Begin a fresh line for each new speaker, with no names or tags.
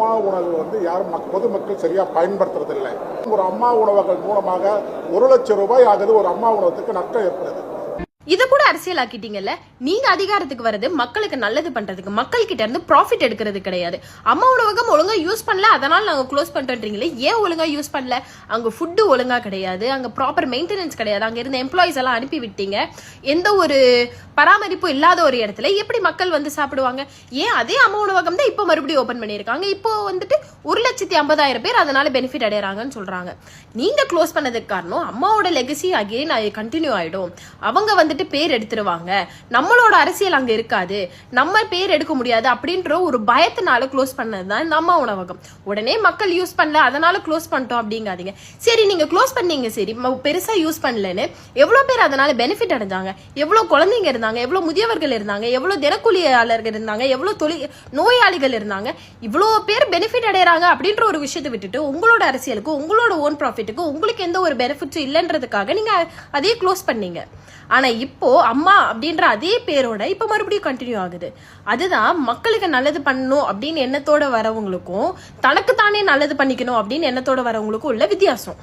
அம்மா உணவு யாரும் பொதுமக்கள் சரியா பயன்படுத்துறதில்லை. ஒரு அம்மா உணவகங்கள் மூலமாக 1 லட்சம் ரூபாய் ஆகுது ஒரு அம்மா உணவகத்துக்கு நஷ்டம் ஏற்படுது.
இத கூட அரசியலாக்கிட்டீங்கல்ல. நீங்க அதிகாரத்துக்கு வரது மக்களுக்கு நல்லது பண்றதுக்கு, மக்கள் கிட்ட இருந்து ப்ராஃபிட் எடுக்கிறது கிடையாது. அம்மா உணவகம் ஒழுங்கா யூஸ் பண்ணல, அதனால நாங்க க்ளோஸ் பண்றீங்களே. ஏன் ஒழுங்கா யூஸ் பண்ணல? அங்க ஃபுட்டு ஒழுங்கா கிடையாது, அங்க ப்ராப்பர் மெயின்டெனன்ஸ் கிடையாது, அங்க இருந்த எம்ப்ளாயிஸ் எல்லாம் அனுப்பி விட்டீங்க. எந்த ஒரு பராமரிப்பு இல்லாத ஒரு இடத்துல எப்படி மக்கள் சாப்பிடுவாங்க? ஏன் அதே அம்மா உணவகம் தான் இப்ப மறுபடியும் ஓபன் பண்ணிருக்காங்க. இப்போ 1,50,000 பேர் அதனால பெனிஃபிட் அடையறாங்கன்னு சொல்றாங்க. நீங்க க்ளோஸ் பண்ணதுக்கு காரணம் அம்மாவோட லெகசி அகைன் கண்டினியூ ஆயிடும். அவங்க பேர் எடுத்துருவாங்க, நம்மளோட அரசியல் அங்க இருக்காது, நம்ம பேர் எடுக்க முடியாது அப்படின்ற ஒரு பயத்தினால க்ளோஸ் பண்ணதுதான் இந்த அம்மா உணவகம். உடனே மக்கள் யூஸ் பண்ணல அதனால க்ளோஸ் பண்ணிட்டோம் அப்படிங்காதீங்க. சரி, நீங்க க்ளோஸ் பண்ணீங்க, சரி பெருசா யூஸ் பண்ணலன்னு எவ்வளவு பேர் அதனால பெனிஃபிட் அடைஞ்சாங்க? எவ்வளவு குழந்தைங்க இருந்தாங்க, எவ்வளவு முதியவர்கள் இருந்தாங்க, எவ்வளவு தினக்கூலியாளர்கள் இருந்தாங்க, எவ்வளவு நோயாளிகள் இருந்தாங்க. இவ்வளவு பேர் பெனிஃபிட் அடையறாங்க அப்படின்ற ஒரு விஷயத்தை விட்டுட்டு உங்களோட அரசியலுக்கு, உங்களோட ஓன் ப்ராஃபிட்டுக்கு உங்களுக்கு எந்த ஒரு பெனிஃபிட்ஸும் இல்லைன்றதுக்காக நீங்க அதே க்ளோஸ் பண்ணீங்க. ஆனா இப்போ அம்மா அப்படின்ற அதே பேரோட இப்ப மறுபடியும் கண்டினியூ ஆகுது. அதுதான் மக்களுக்கு நல்லது பண்ணணும் அப்படின்னு எண்ணத்தோட வரவங்களுக்கும், தனக்கு தானே நல்லது பண்ணிக்கணும் அப்படின்னு எண்ணத்தோட வரவங்களுக்கும் உள்ள வித்தியாசம்.